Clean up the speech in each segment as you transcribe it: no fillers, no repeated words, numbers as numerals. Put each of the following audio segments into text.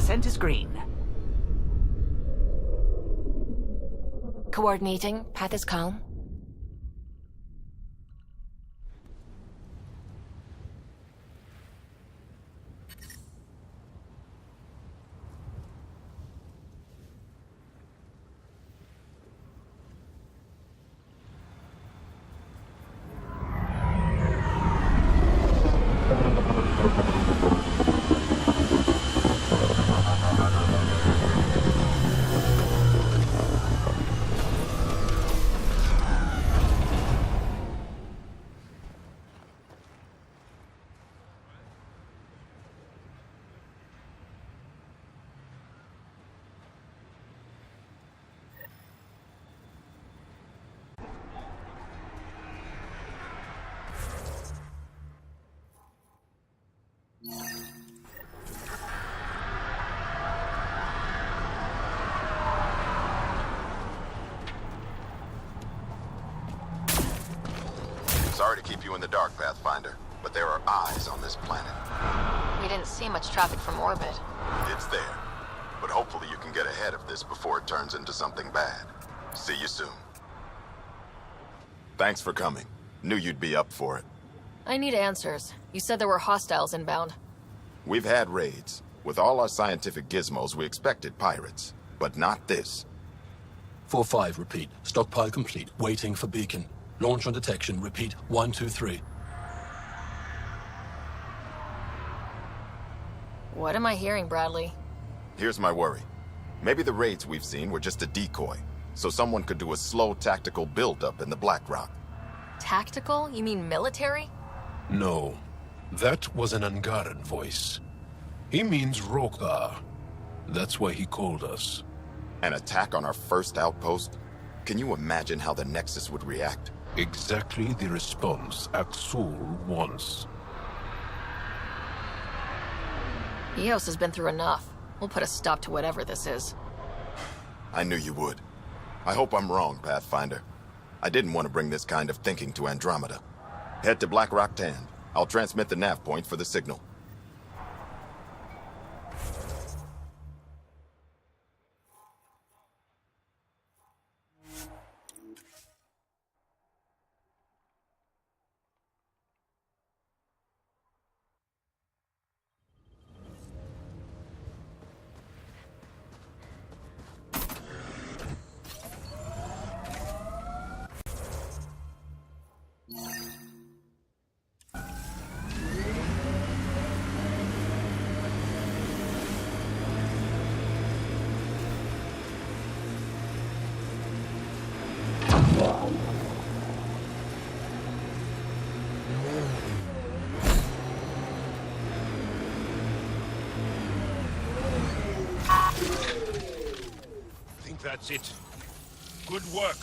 Scent is green. Coordinating. Path is calm. Sorry to keep you in the dark, Pathfinder, but there are eyes on this planet. We didn't see much traffic from orbit. It's there, but hopefully you can get ahead of this before it turns into something bad. See you soon. Thanks for coming. Knew you'd be up for it. I need answers. You said there were hostiles inbound. We've had raids. With all our scientific gizmos, we expected pirates. But not this. 4-5, repeat. Stockpile complete. Waiting for beacon. Launch on detection. Repeat. 1, 2, 3. What am I hearing, Bradley? Here's my worry. Maybe the raids we've seen were just a decoy, so someone could do a slow tactical build-up in the Black Rock. Tactical? You mean military? No. That was an Angaran voice. He means Roekaar. That's why he called us. An attack on our first outpost? Can you imagine how the Nexus would react? Exactly the response Axul wants. Eos has been through enough. We'll put a stop to whatever this is. I knew you would. I hope I'm wrong, Pathfinder. I didn't want to bring this kind of thinking to Andromeda. Head to Black Rock Tan. I'll transmit the nav point for the signal. That's it. Good work.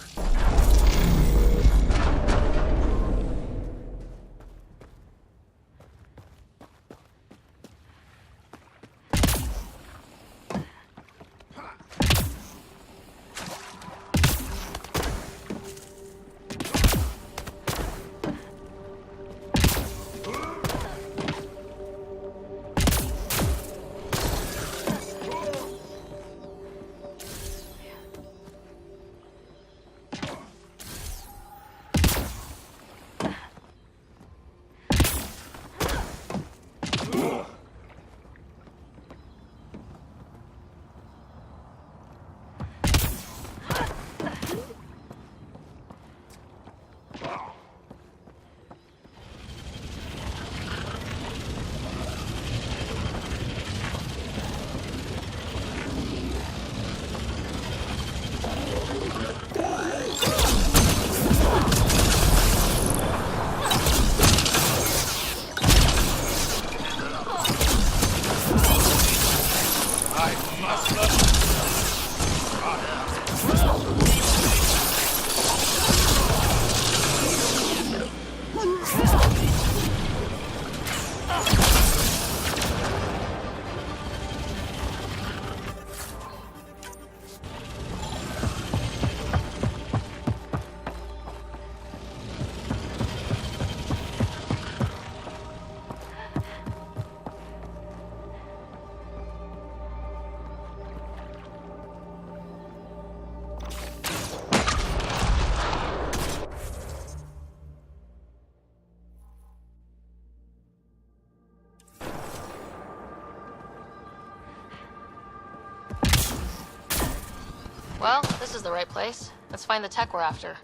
Well, this is the right place. Let's find the tech we're after.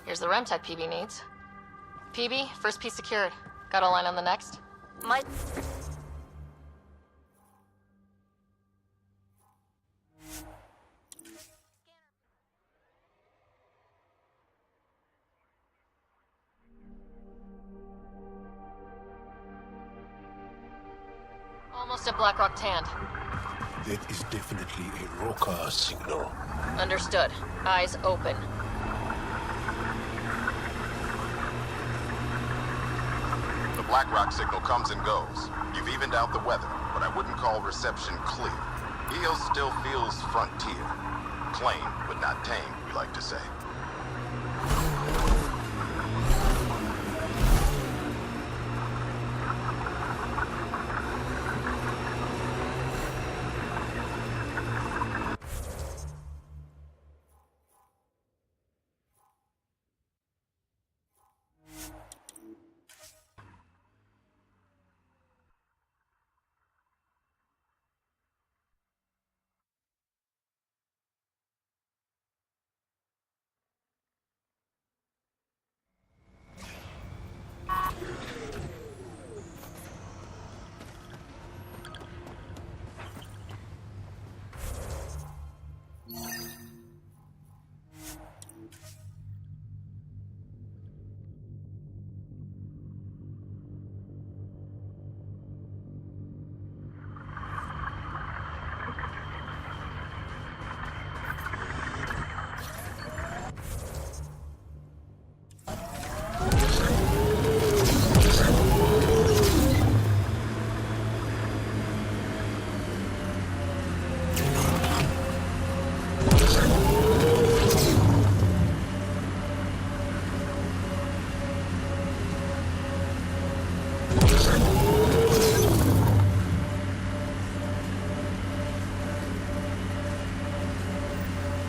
Here's the Remtech Peebee needs. Peebee, first piece secured. Got a line on the next? My... Almost at Blackrock Tand. That is definitely a Roekaar signal. Understood. Eyes open. The BlackRock signal comes and goes. You've evened out the weather, but I wouldn't call reception clear. EOS still feels frontier. Claim, but not tame, we like to say.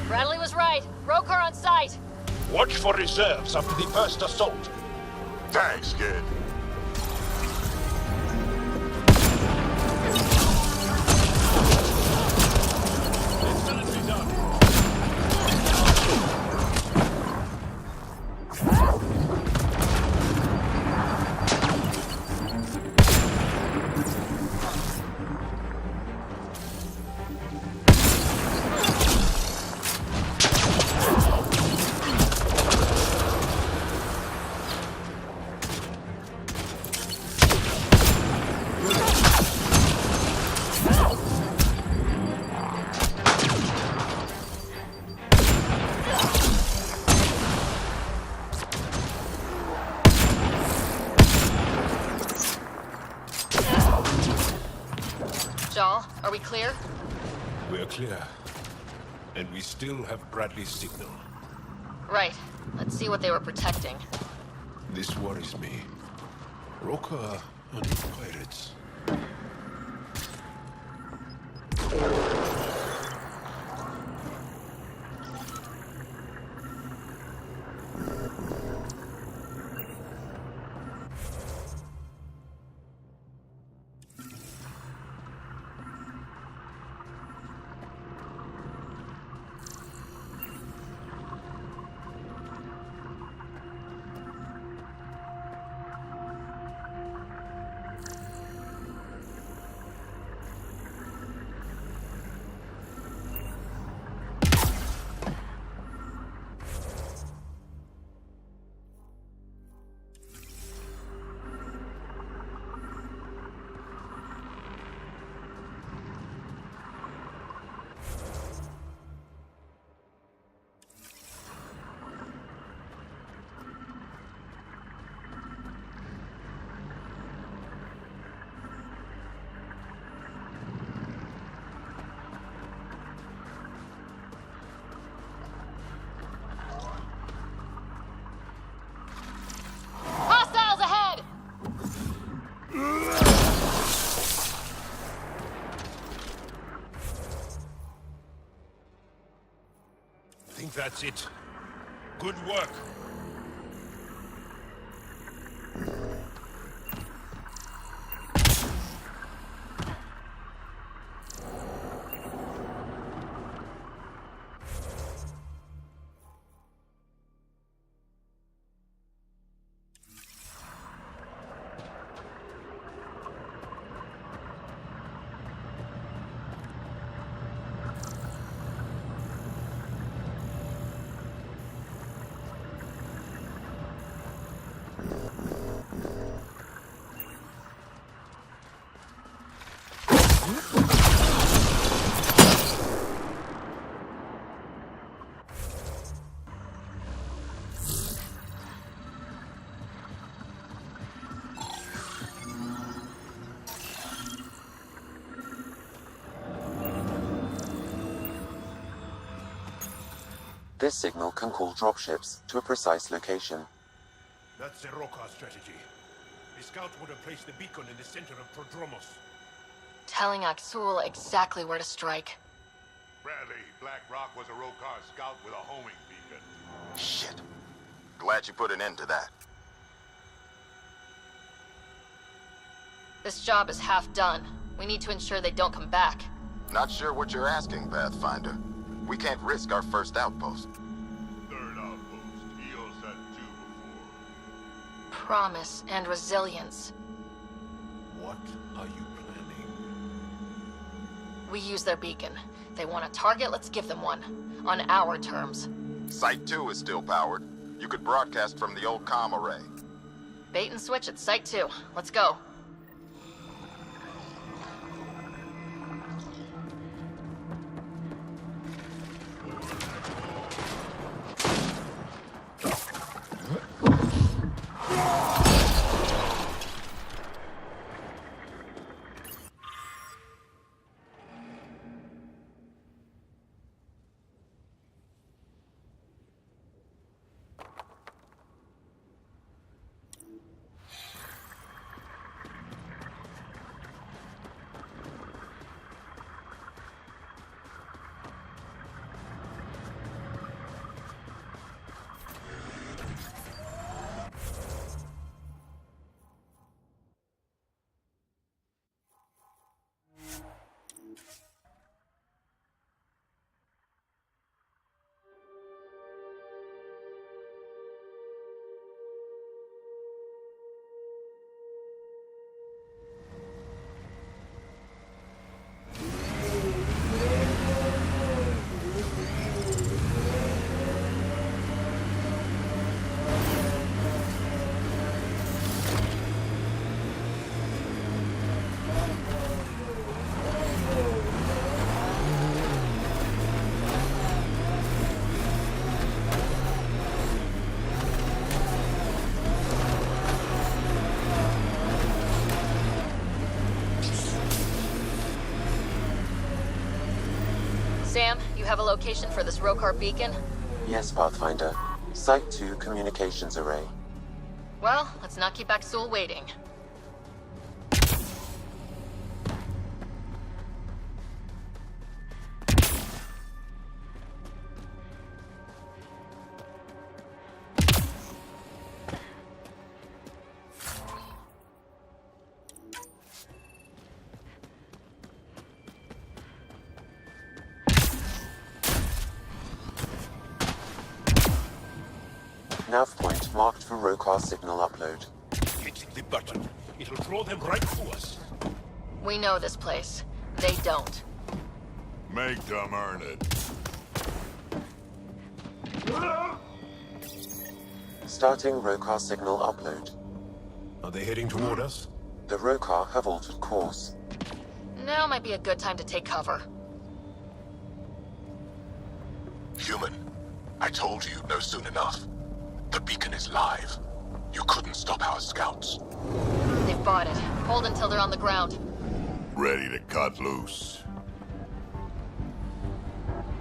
Bradley was right. Roekaar on site. Watch for reserves after the first assault. Thanks, kid. Excellently done. Are we clear? We're clear. And we still have Bradley's signal. Right. Let's see what they were protecting. This worries me. Roekaar are not pirates. Hostiles ahead! I think that's it. Good work. This signal can call dropships to a precise location. That's the Roekaar strategy. The scout would have placed the beacon in the center of Prodromos. Telling Aksul exactly where to strike. Bradley, Black Rock was a Roekaar scout with a homing beacon. Shit. Glad you put an end to that. This job is half done. We need to ensure they don't come back. Not sure what you're asking, Pathfinder. We can't risk our first outpost. Third outpost. EO's had 2 before. Promise and resilience. What are you planning? We use their beacon. They want a target, let's give them one. On our terms. Site 2 is still powered. You could broadcast from the old comm array. Bait and switch at Site 2. Let's go. Sam, you have a location for this Roekaar beacon? Yes, Pathfinder. Site 2 communications array. Well, let's not keep Aksul waiting. Nav point marked for Roekaar signal upload. Hit the button. It'll throw them right to us. We know this place. They don't. Make them earn it. Starting Roekaar signal upload. Are they heading toward us? The Roekaar have altered course. Now might be a good time to take cover. Human, I told you no soon enough. The beacon is live. You couldn't stop our scouts. They've bought it. Hold until they're on the ground. Ready to cut loose.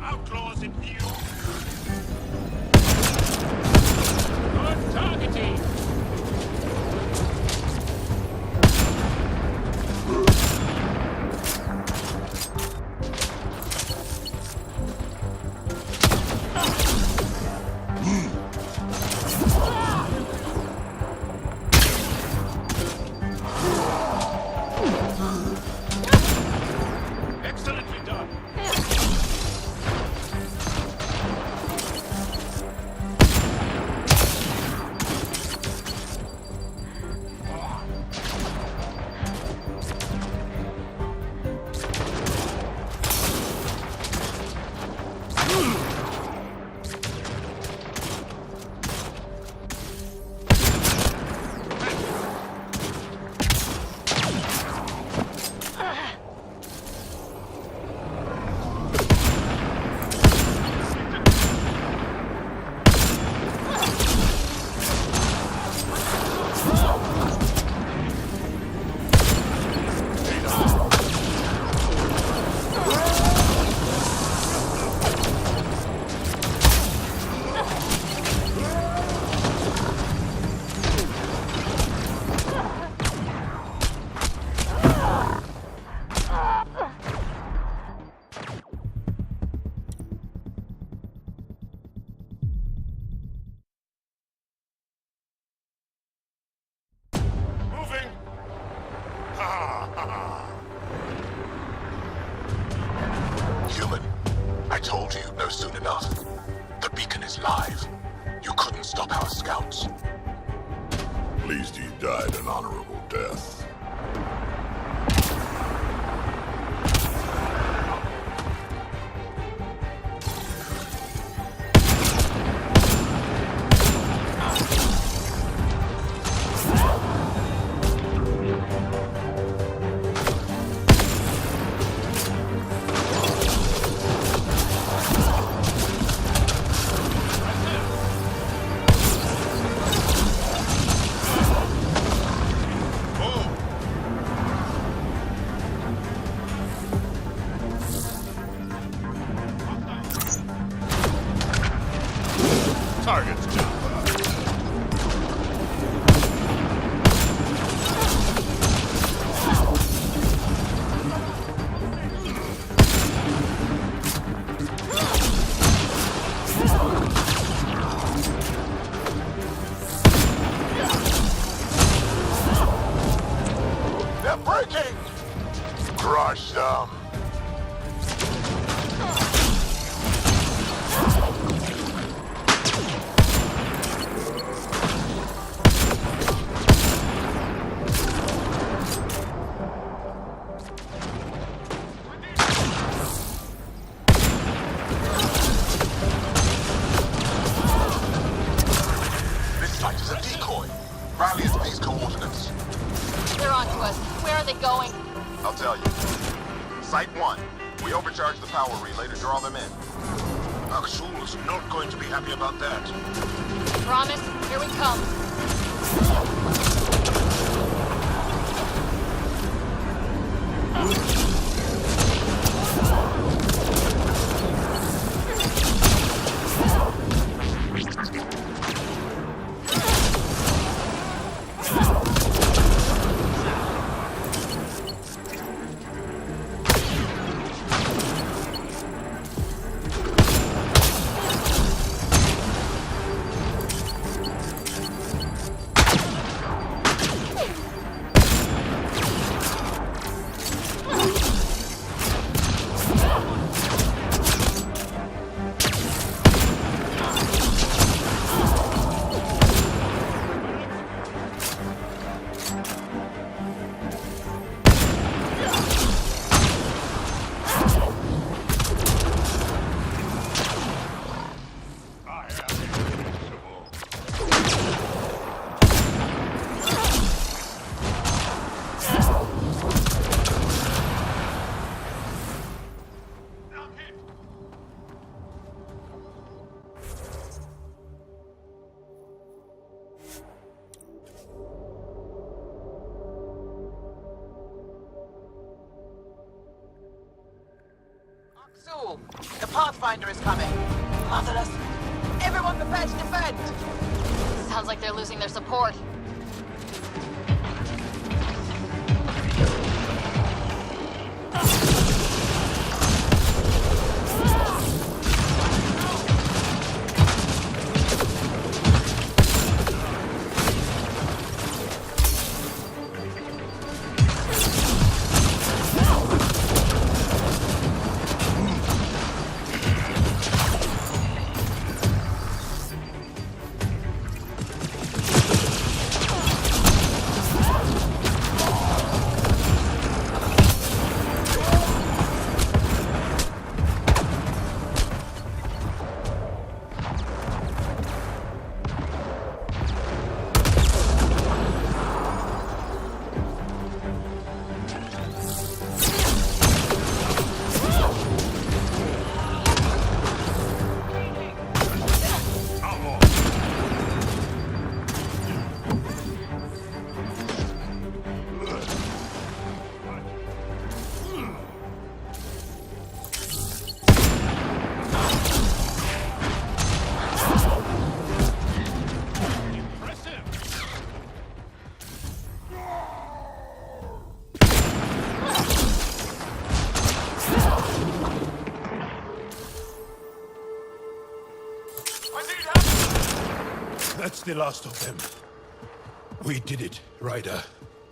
Outlaws in view. Good targeting! Excellently done. scouts. Pleased he died an honorable death. Target's down. They're breaking! Crush them! This site is a decoy. Rally at these coordinates. They're onto us. Where are they going? I'll tell you. Site 1. We overcharged the power relay to draw them in. Axul's not going to be happy about that. Promise, here we come. Axul, the Pathfinder is coming. Motherless. Everyone prepared to defend. Sounds like they're losing their support. That's the last of them. We did it, Ryder.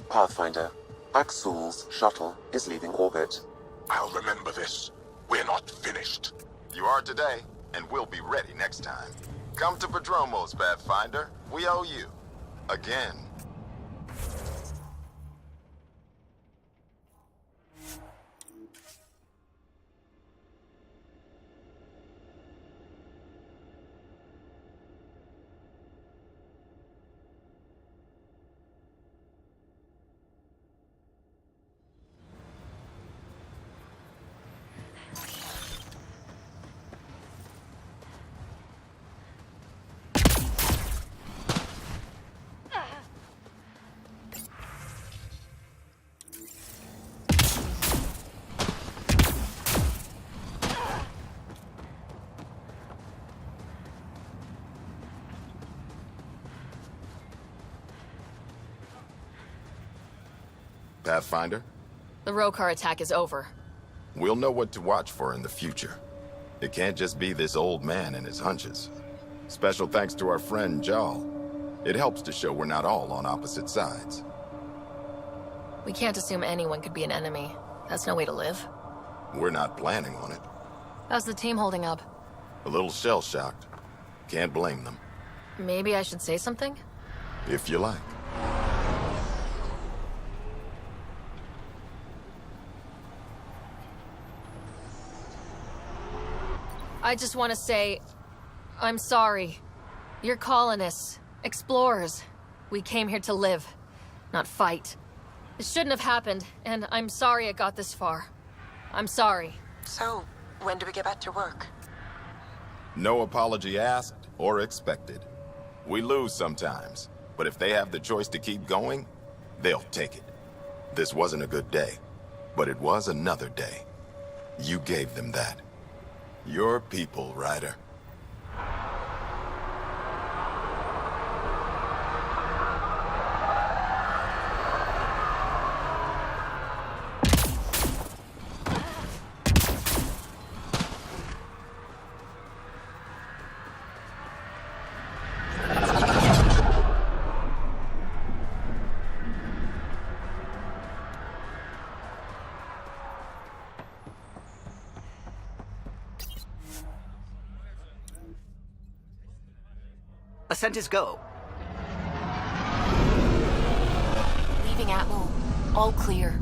Pathfinder, Axul's shuttle is leaving orbit. I'll remember this. We're not finished. You are today, and we'll be ready next time. Come to Padromos, Pathfinder. We owe you. Again. Pathfinder? The Roekaar attack is over. We'll know what to watch for in the future. It can't just be this old man and his hunches. Special thanks to our friend Jarl. It helps to show we're not all on opposite sides. We can't assume anyone could be an enemy. That's no way to live. We're not planning on it. How's the team holding up? A little shell-shocked. Can't blame them. Maybe I should say something? If you like. I just want to say, I'm sorry. You're colonists, explorers. We came here to live, not fight. It shouldn't have happened, and I'm sorry it got this far. I'm sorry. So, when do we get back to work? No apology asked or expected. We lose sometimes, but if they have the choice to keep going, they'll take it. This wasn't a good day, but it was another day. You gave them that. Your people, Ryder. Ascent is go. Leaving Atmo. All clear.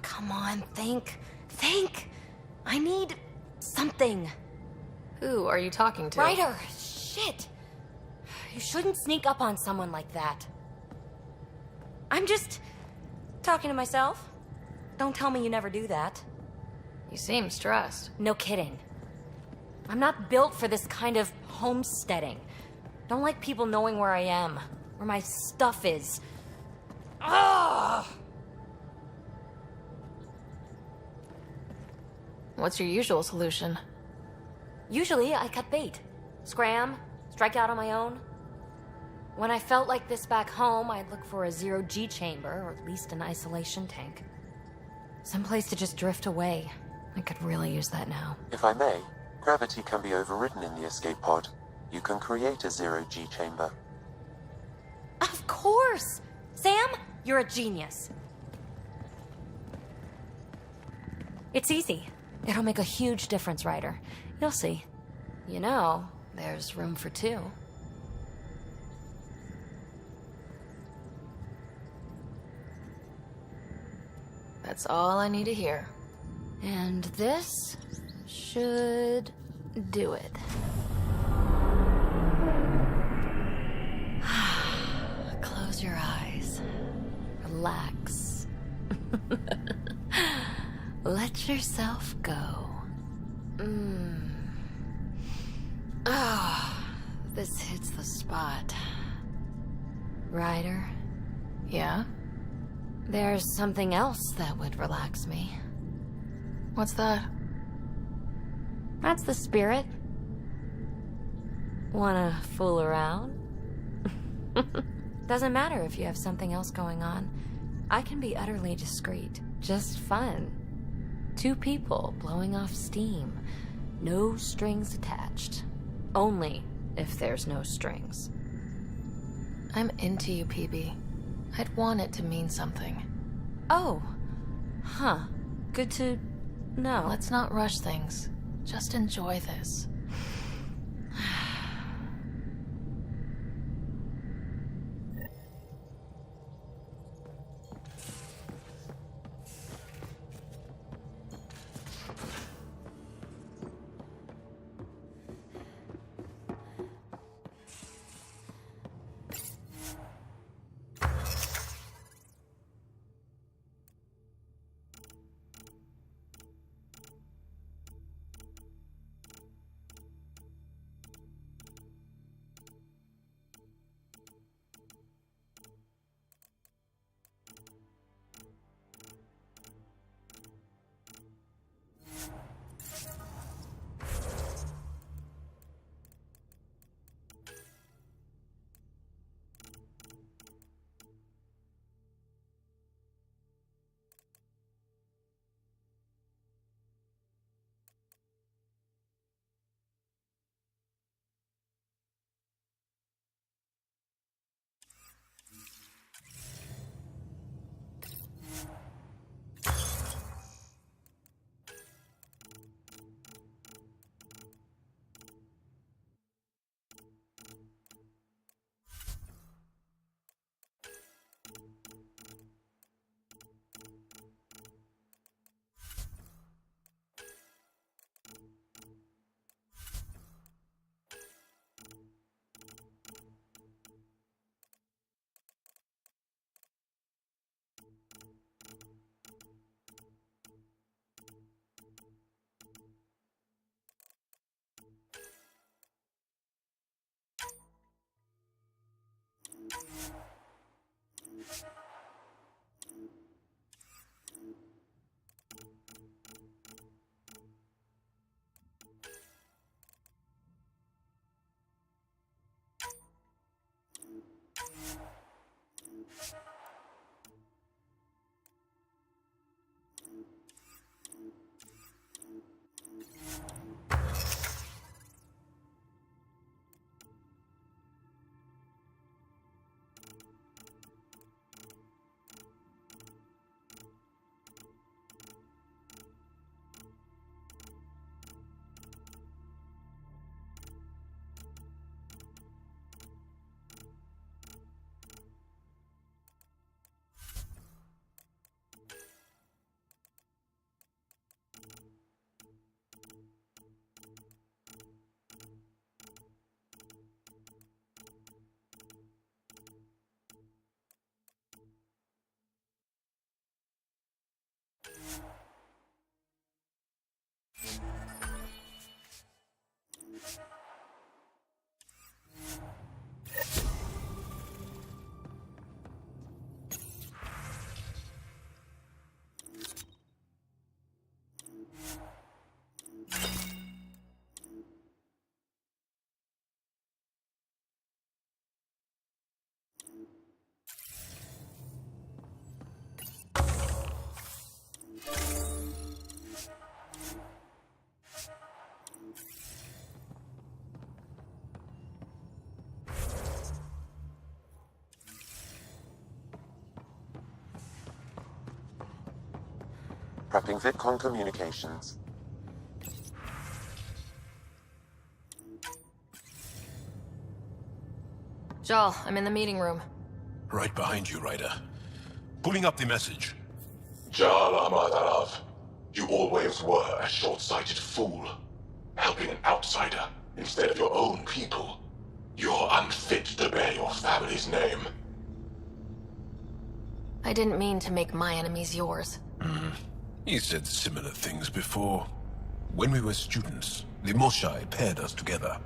Come on, think. Think! I need something. Who are you talking to? Ryder! Shit! You shouldn't sneak up on someone like that. I'm just talking to myself. Don't tell me you never do that. You seem stressed. No kidding. I'm not built for this kind of homesteading. Don't like people knowing where I am, where my stuff is. Ugh! What's your usual solution? Usually, I cut bait. Scram, strike out on my own. When I felt like this back home, I'd look for a zero-G chamber, or at least an isolation tank. Someplace to just drift away. I could really use that now. If I may, gravity can be overridden in the escape pod. You can create a zero-G chamber. Of course! Sam, you're a genius. It's easy. It'll make a huge difference, Ryder. You'll see. You know, there's room for two. That's all I need to hear. And this should do it. Close your eyes. Relax. Let yourself go. Oh, this hits the spot. Ryder? Yeah? There's something else that would relax me. What's that? That's the spirit. Wanna fool around? Doesn't matter if you have something else going on. I can be utterly discreet. Just fun. Two people blowing off steam. No strings attached. Only if there's no strings. I'm into you, Peebee. I'd want it to mean something. Oh. Huh. Good to know. Let's not rush things. Just enjoy this. Prepping VidCon communications. Jal, I'm in the meeting room. Right behind you, Ryder. Pulling up the message. Jal Amadarav, you always were a short-sighted fool. Helping an outsider instead of your own people. You're unfit to bear your family's name. I didn't mean to make my enemies yours. He said similar things before. When we were students, the Moshai paired us together.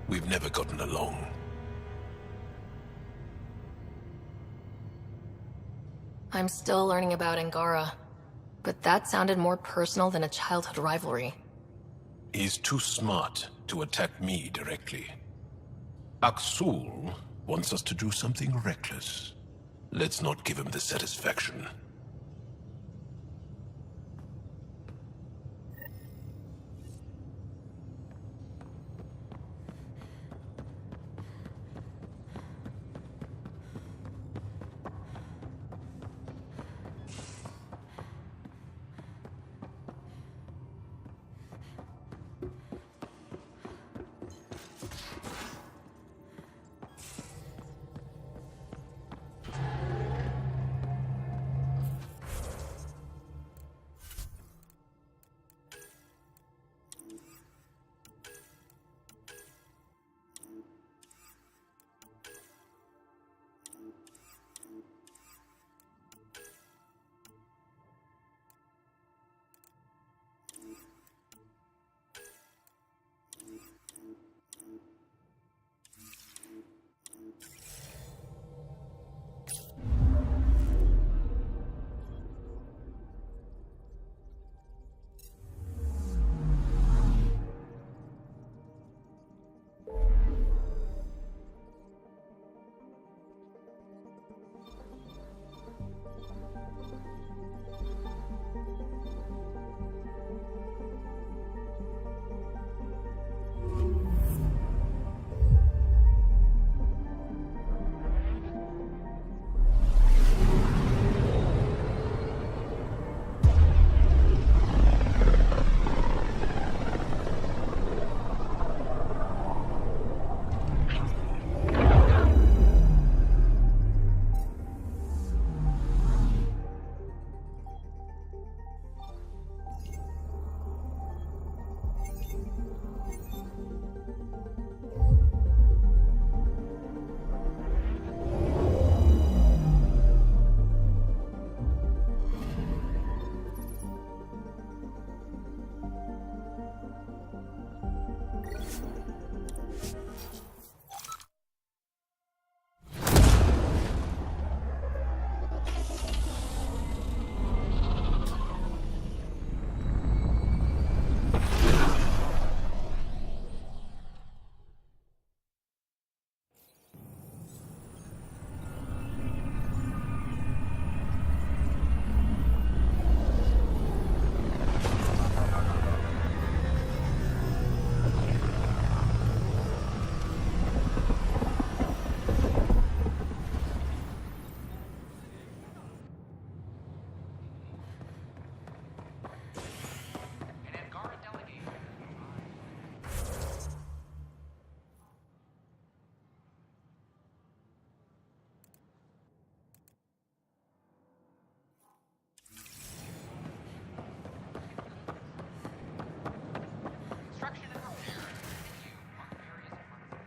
We've never gotten along. I'm still learning about Angara, but that sounded more personal than a childhood rivalry. He's too smart to attack me directly. Aksul wants us to do something reckless. Let's not give him the satisfaction.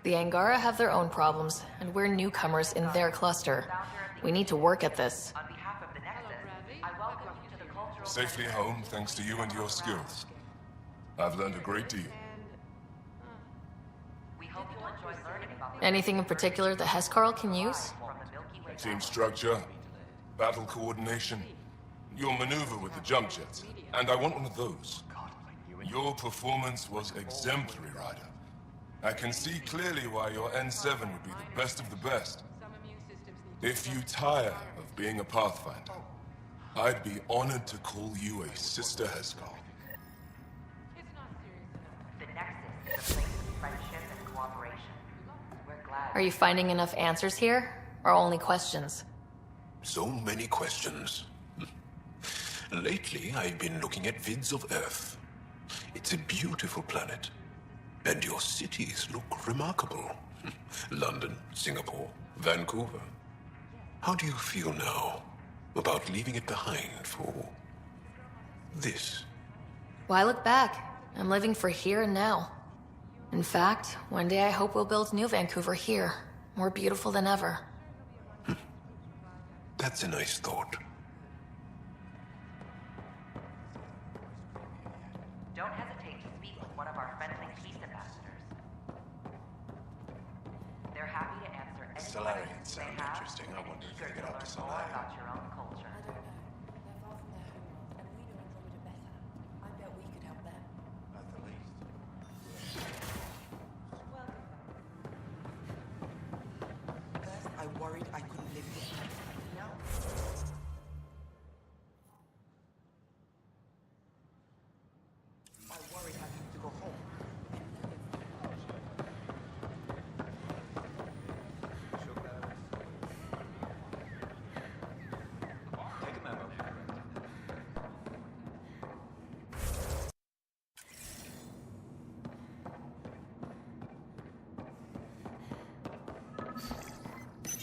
The Angara have their own problems, and we're newcomers in their cluster. We need to work at this. On behalf of the Nexus, I welcome you to the cultural... Safely home thanks to you and your skills. I've learned a great deal. We hope you'll enjoy learning about the... Anything in particular that Hescarl can use? Team structure, battle coordination, your maneuver with the jump jets, and I want one of those. Your performance was exemplary, Ryder. I can see clearly why your N7 would be the best of the best. If you tire of being a Pathfinder, I'd be honored to call you a Sister Hescarl. The Nexus is a place of friendship and cooperation. We're glad... Are you finding enough answers here, or only questions? So many questions. Lately, I've been looking at vids of Earth. It's a beautiful planet. And your cities look remarkable. London, Singapore, Vancouver. How do you feel now about leaving it behind for this? Why look back? I'm living for here and now. In fact, one day I hope we'll build New Vancouver here, more beautiful than ever. That's a nice thought. Don't hesitate to speak with one of our friendly peace ambassadors. They're happy to answer any Solarians questions sound they have. interesting. I wonder if Eager they get to up to learn more Solarian. about your own culture. I don't know. They're far from their homeworld, and we know Andromeda better. I bet we could help them. At the least.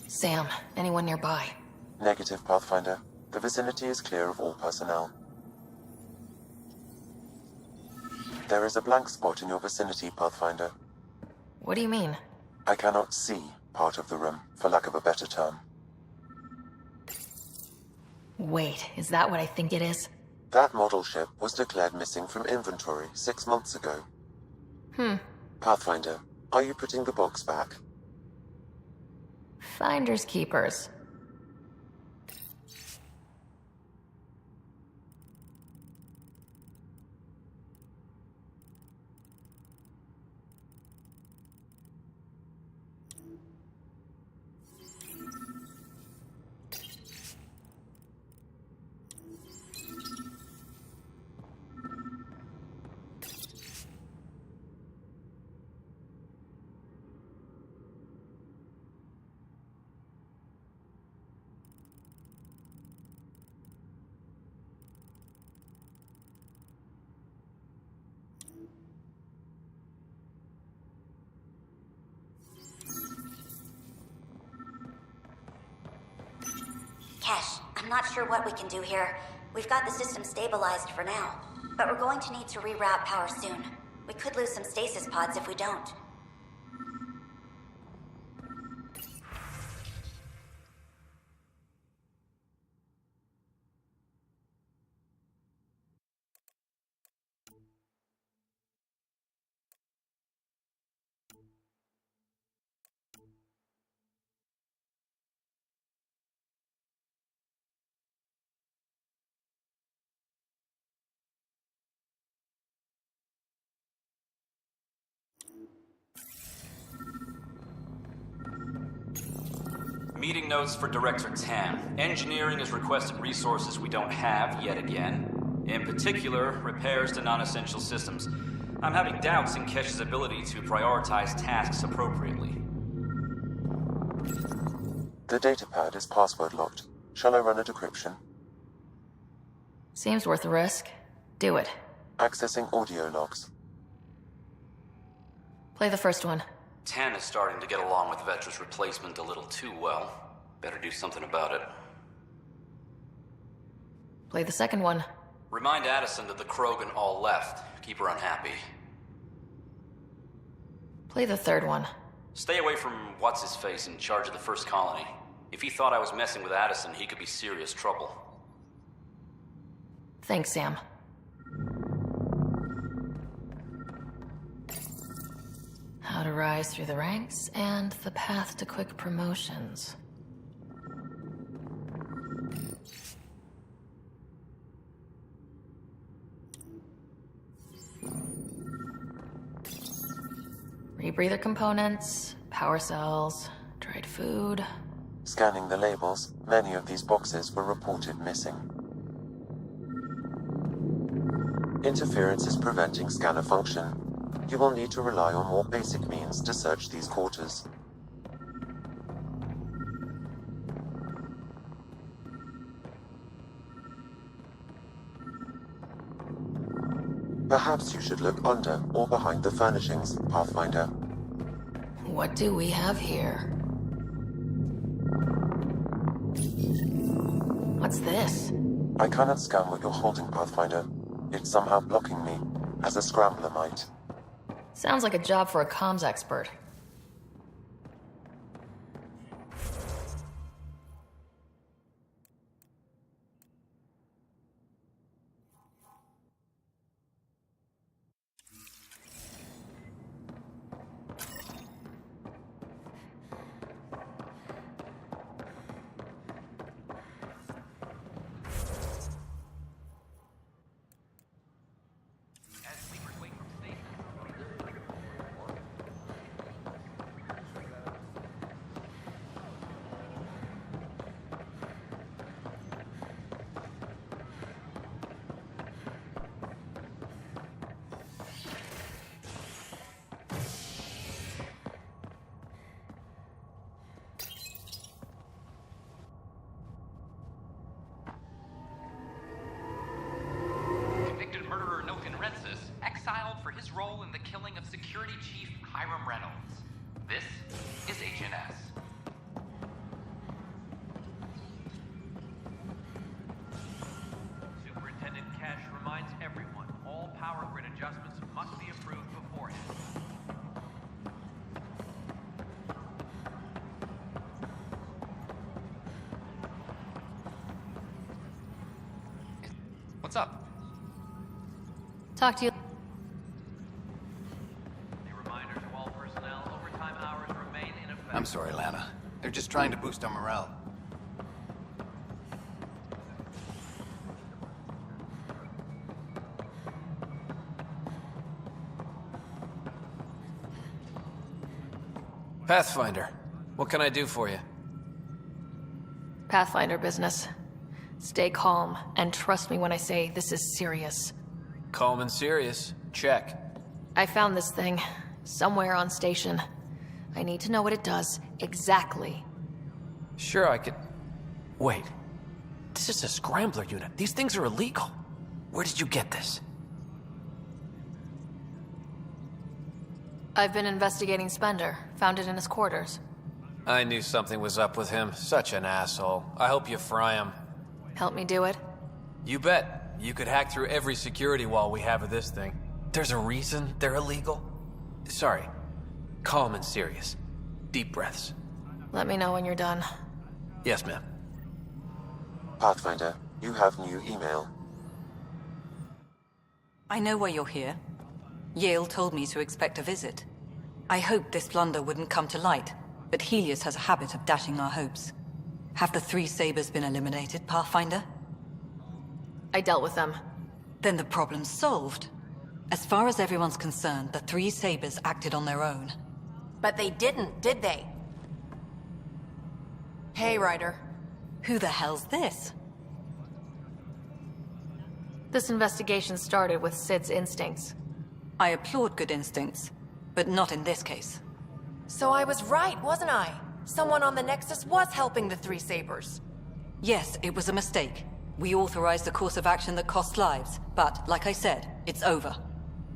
Sam, anyone nearby? Negative, Pathfinder. The vicinity is clear of all personnel. There is a blank spot in your vicinity, Pathfinder. What do you mean? I cannot see part of the room, for lack of a better term. Wait, is that what I think it is? That model ship was declared missing from inventory 6 months ago. Pathfinder, are you putting the box back? Finders keepers. Cash, I'm not sure what we can do here. We've got the system stabilized for now, but we're going to need to reroute power soon. We could lose some stasis pods if we don't. Meeting notes for Director Tam. Engineering has requested resources we don't have yet again. In particular, repairs to non-essential systems. I'm having doubts in Kesh's ability to prioritize tasks appropriately. The datapad is password locked. Shall I run a decryption? Seems worth the risk. Do it. Accessing audio logs. Play the first one. 10 is starting to get along with Vetra's replacement a little too well. Better do something about it. Play the second one. Remind Addison that the Krogan all left. Keep her unhappy. Play the third one. Stay away from what's-his-face in charge of the first colony. If he thought I was messing with Addison, he could be serious trouble. Thanks, Sam. How to rise through the ranks and the path to quick promotions. Rebreather components, power cells, dried food. Scanning the labels, many of these boxes were reported missing. Interference is preventing scanner function. You will need to rely on more basic means to search these quarters. Perhaps you should look under or behind the furnishings, Pathfinder. What do we have here? What's this? I cannot scan what you're holding, Pathfinder. It's somehow blocking me, as a scrambler might. Sounds like a job for a comms expert. killing of Security Chief Hiram Reynolds. This is HNS. Superintendent Cash reminds everyone all power grid adjustments must be approved beforehand. What's up? Talk to you. A reminder to all personnel, overtime hours remain in effect. I'm sorry, Lana. They're just trying to boost our morale. Pathfinder, what can I do for you? Pathfinder business. Stay calm, and trust me when I say this is serious. Calm and serious. Check. I found this thing somewhere on station. I need to know what it does exactly. Sure, I could... Wait. This is a scrambler unit. These things are illegal. Where did you get this? I've been investigating Spender. Found it in his quarters. I knew something was up with him. Such an asshole. I hope you fry him. Help me do it? You bet. You could hack through every security wall we have of this thing. There's a reason they're illegal. Sorry. Calm and serious. Deep breaths. Let me know when you're done. Yes, ma'am. Pathfinder, you have new email. I know why you're here. Yale told me to expect a visit. I hoped this blunder wouldn't come to light, but Helios has a habit of dashing our hopes. Have the three Sabers been eliminated, Pathfinder? I dealt with them. Then the problem's solved. As far as everyone's concerned, the three Sabers acted on their own. But they didn't, did they? Hey, Ryder. Who the hell's this? This investigation started with Sid's instincts. I applaud good instincts, but not in this case. So I was right, wasn't I? Someone on the Nexus was helping the three Sabers. Yes, it was a mistake. We authorized a course of action that cost lives, but, like I said, it's over.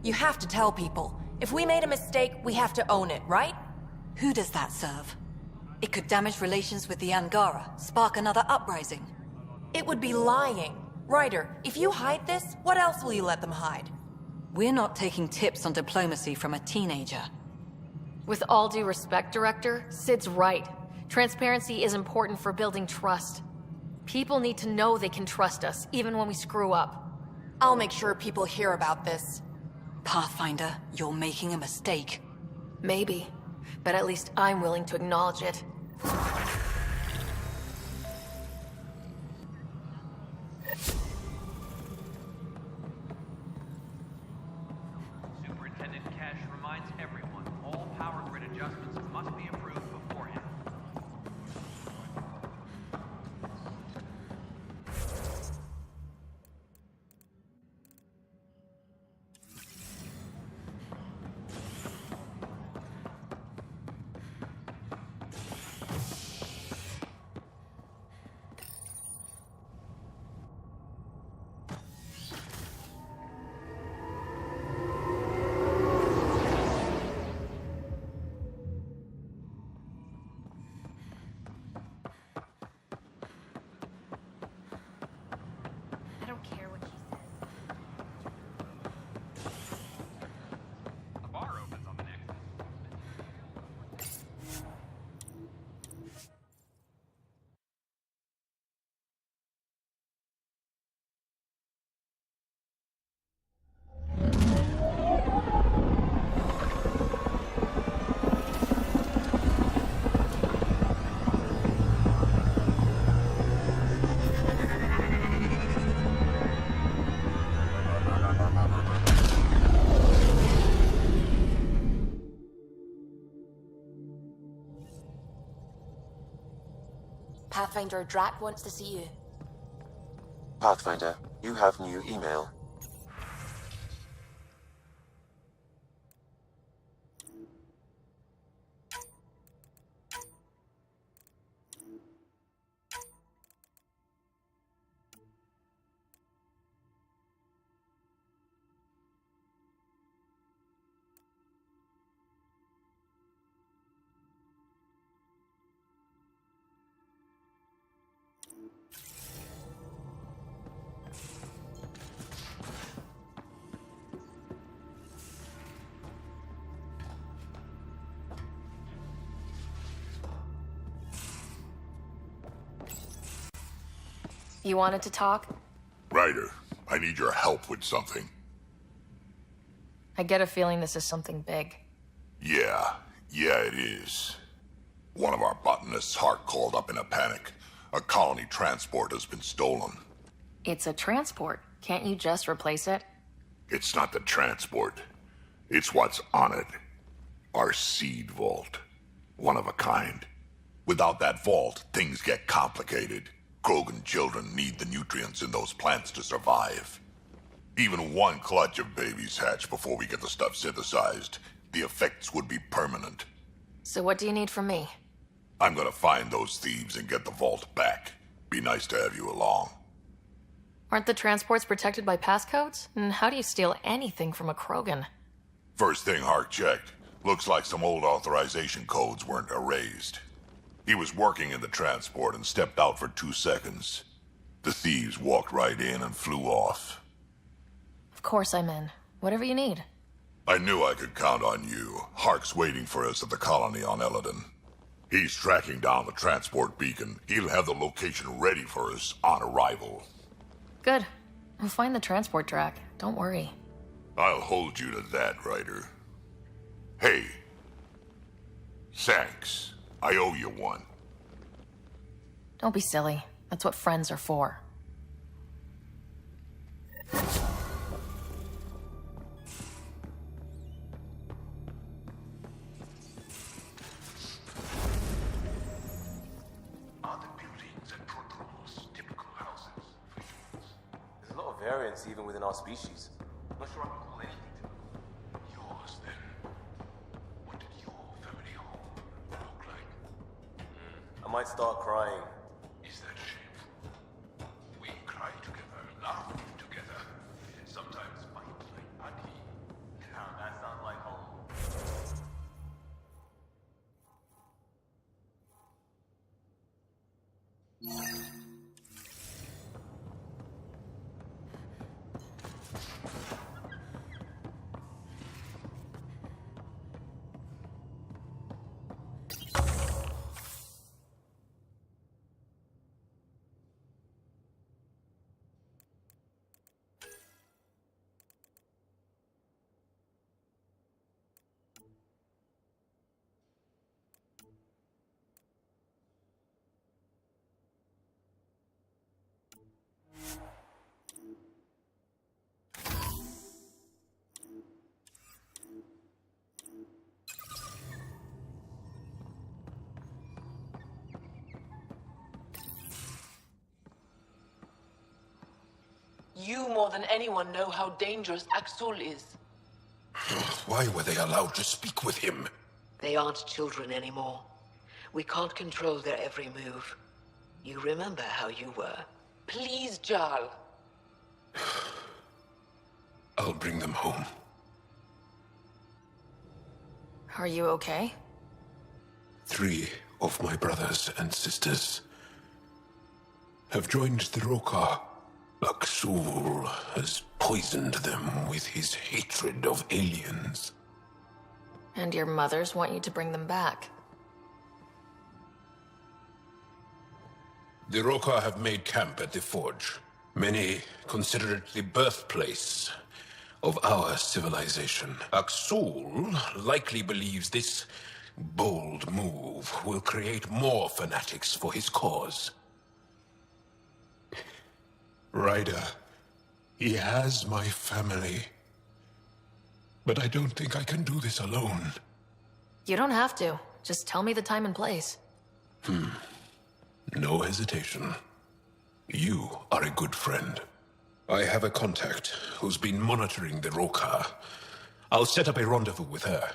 You have to tell people. If we made a mistake, we have to own it, right? Who does that serve? It could damage relations with the Angara, spark another uprising. It would be lying. Ryder, if you hide this, what else will you let them hide? We're not taking tips on diplomacy from a teenager. With all due respect, Director, Sid's right. Transparency is important for building trust. People need to know they can trust us, even when we screw up. I'll make sure people hear about this. Pathfinder, you're making a mistake. Maybe, but at least I'm willing to acknowledge it. Superintendent Cash reminds everyone all power grid adjustments must be approved beforehand. Pathfinder, Drac wants to see you. Pathfinder, you have new email. You wanted to talk? Ryder, I need your help with something. I get a feeling this is something big. Yeah, it is. One of our botanists' heart called up in a panic. A colony transport has been stolen. It's a transport. Can't you just replace it? It's not the transport. It's what's on it. Our seed vault. One of a kind. Without that vault, things get complicated. Krogan children need the nutrients in those plants to survive. Even one clutch of babies hatch before we get the stuff synthesized. The effects would be permanent. So what do you need from me? I'm gonna find those thieves and get the vault back. Be nice to have you along. Aren't the transports protected by passcodes? And how do you steal anything from a Krogan? First thing Hark checked. Looks like some old authorization codes weren't erased. He was working in the transport and stepped out for 2 seconds. The thieves walked right in and flew off. Of course I'm in. Whatever you need. I knew I could count on you. Hark's waiting for us at the colony on Eladon. He's tracking down the transport beacon. He'll have the location ready for us on arrival. Good. We'll find the transport track. Don't worry. I'll hold you to that, Ryder. Hey. Thanks. I owe you one. Don't be silly. That's what friends are for. Variants even within our species. I'm not sure I can call anything to them. Yours, then. What did your family home look like? I might start crying. Is that shameful? We cry together, laugh together, sometimes fight like Adi. That sounds like home. You more than anyone know how dangerous Axul is. Why were they allowed to speak with him? They aren't children anymore. We can't control their every move. You remember how you were. Please, Jarl. I'll bring them home. Are you okay? 3 of my brothers and sisters have joined the Roekaar. Axul has poisoned them with his hatred of aliens. And your mothers want you to bring them back. The Roekaar have made camp at the Forge. Many consider it the birthplace of our civilization. Axul likely believes this bold move will create more fanatics for his cause. Ryder, he has my family. But I don't think I can do this alone. You don't have to. Just tell me the time and place. No hesitation. You are a good friend. I have a contact who's been monitoring the Roekaar. I'll set up a rendezvous with her.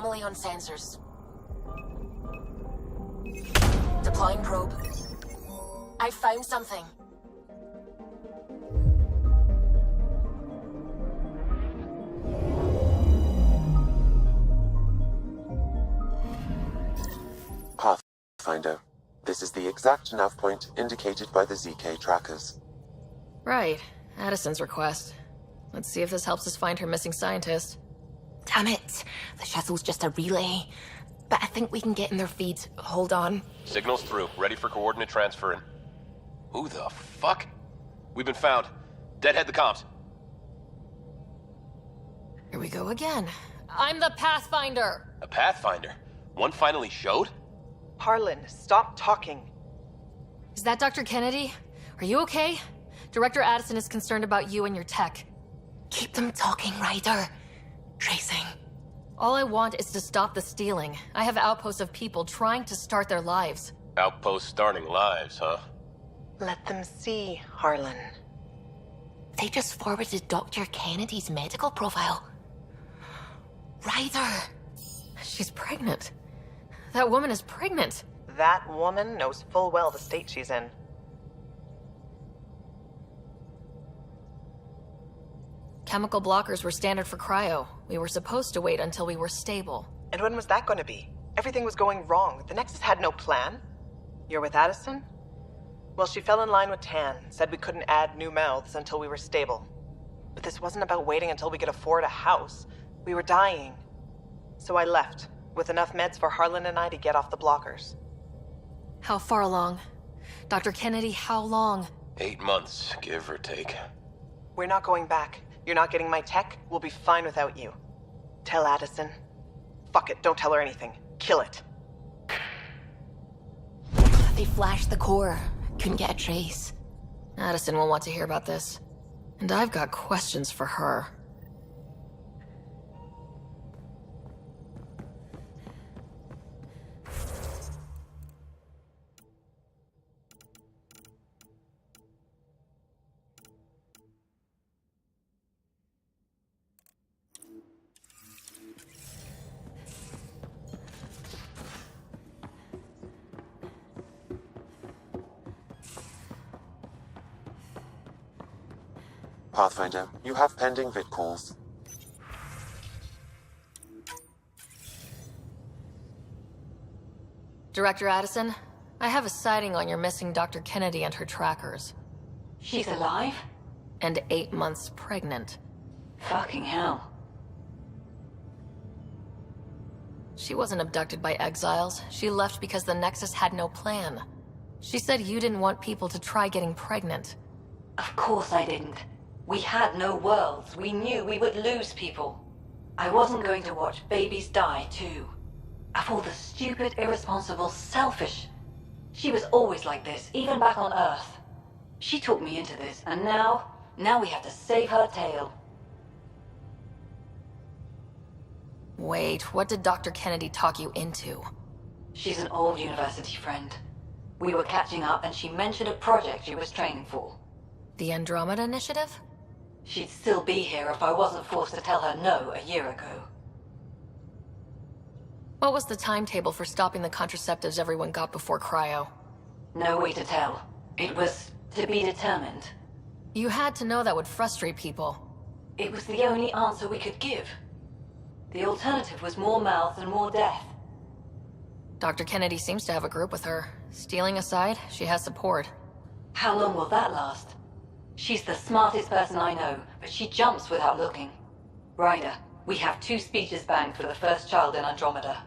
anomaly on sensors. Deploying probe. I found something. Pathfinder. This is the exact nav point indicated by the ZK trackers. Right. Addison's request. Let's see if this helps us find her missing scientist. Damn it. The shuttle's just a relay. But I think we can get in their feeds. Hold on. Signal's through. Ready for coordinate transferring. Who the fuck? We've been found. Deadhead the comms. Here we go again. I'm the Pathfinder! A Pathfinder? One finally showed? Harlan, stop talking. Is that Dr. Kennedy? Are you okay? Director Addison is concerned about you and your tech. Keep them talking, Ryder. Tracing. All I want is to stop the stealing. I have outposts of people trying to start their lives. Outpost starting lives, huh? Let them see, Harlan. They just forwarded Dr. Kennedy's medical profile. Ryder! She's pregnant. That woman is pregnant. That woman knows full well the state she's in. Chemical blockers were standard for cryo. We were supposed to wait until we were stable. And when was that going to be? Everything was going wrong. The Nexus had no plan. You're with Addison? Well, she fell in line with Tan, said we couldn't add new mouths until we were stable. But this wasn't about waiting until we could afford a house. We were dying. So I left, with enough meds for Harlan and I to get off the blockers. How far along? Dr. Kennedy, how long? 8 months, give or take. We're not going back. You're not getting my tech. We'll be fine without you. Tell Addison. Fuck it, don't tell her anything. Kill it. They flashed the core. Couldn't get a trace. Addison will want to hear about this. And I've got questions for her. Pathfinder, you have pending vid calls. Director Addison, I have a sighting on your missing Dr. Kennedy and her trackers. She's alive? And 8 months pregnant. Fucking hell. She wasn't abducted by exiles. She left because the Nexus had no plan. She said you didn't want people to try getting pregnant. Of course I didn't. We had no worlds. We knew we would lose people. I wasn't going to watch babies die, too. Of all the stupid, irresponsible, selfish... She was always like this, even back on Earth. She talked me into this, and now we have to save her tail. Wait, what did Dr. Kennedy talk you into? She's an old university friend. We were catching up, and she mentioned a project she was training for. The Andromeda Initiative? She'd still be here if I wasn't forced to tell her no a year ago. What was the timetable for stopping the contraceptives everyone got before cryo? No way to tell. It was to be determined. You had to know that would frustrate people. It was the only answer we could give. The alternative was more mouths and more death. Dr. Kennedy seems to have a group with her. Stealing aside, she has support. How long will that last? She's the smartest person I know, but she jumps without looking. Ryder, we have 2 speeches banged for the first child in Andromeda.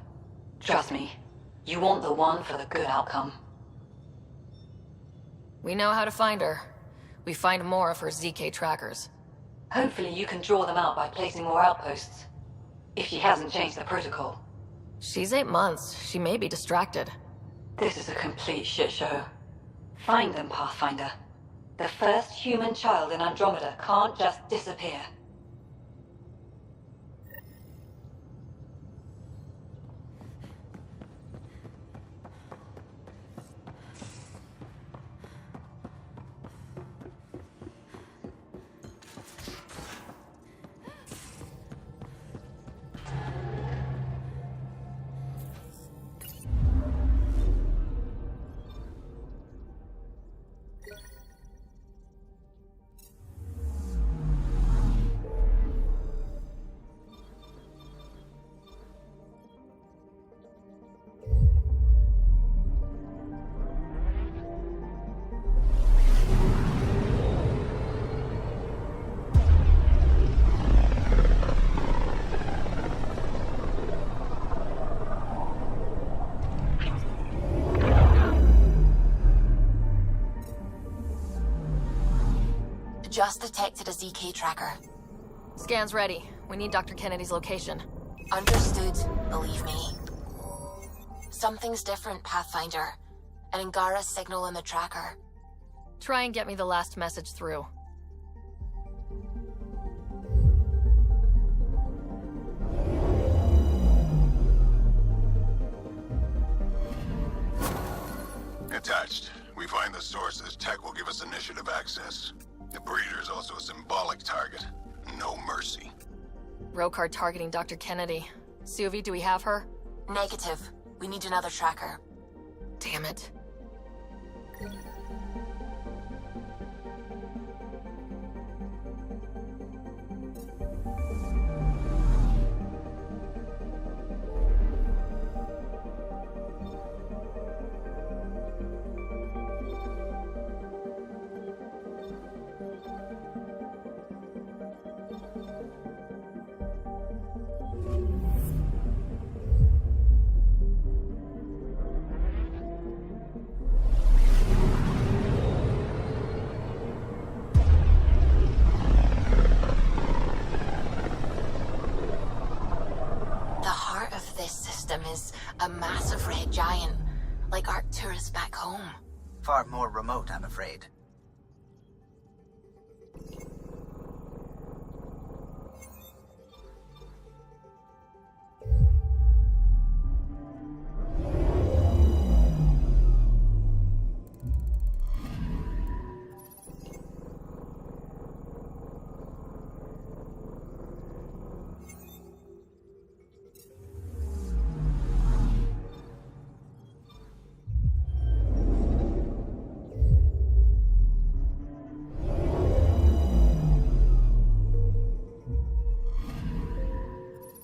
Trust me, you want the one for the good outcome. We know how to find her. We find more of her ZK trackers. Hopefully you can draw them out by placing more outposts. If she hasn't changed the protocol. She's 8 months. She may be distracted. This is a complete shit show. Find them, Pathfinder. The first human child in Andromeda can't just disappear. just detected a ZK tracker. Scan's ready. We need Dr. Kennedy's location. Understood, believe me. Something's different, Pathfinder. An Angara signal in the tracker. Try and get me the last message through. Attached. We find the sources. Tech will give us initiative access. The breeder is also a symbolic target. No mercy. Roekaar targeting Dr. Kennedy. Suvi, do we have her? Negative. We need another tracker. Damn it. Is a massive red giant, like Arcturus back home. Far more remote, I'm afraid.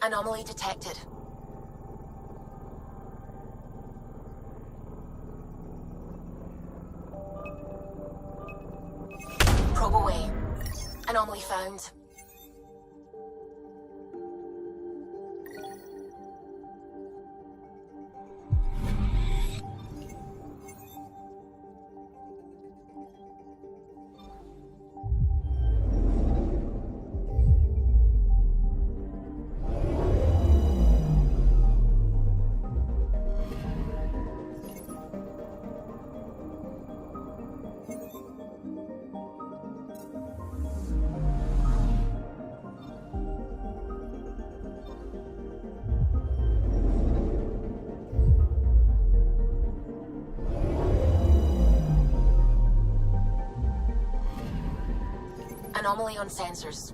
Anomaly detected. Probe away. Anomaly found. Anomaly on sensors.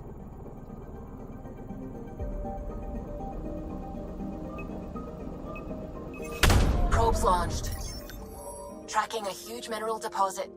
Probes launched. Tracking a huge mineral deposit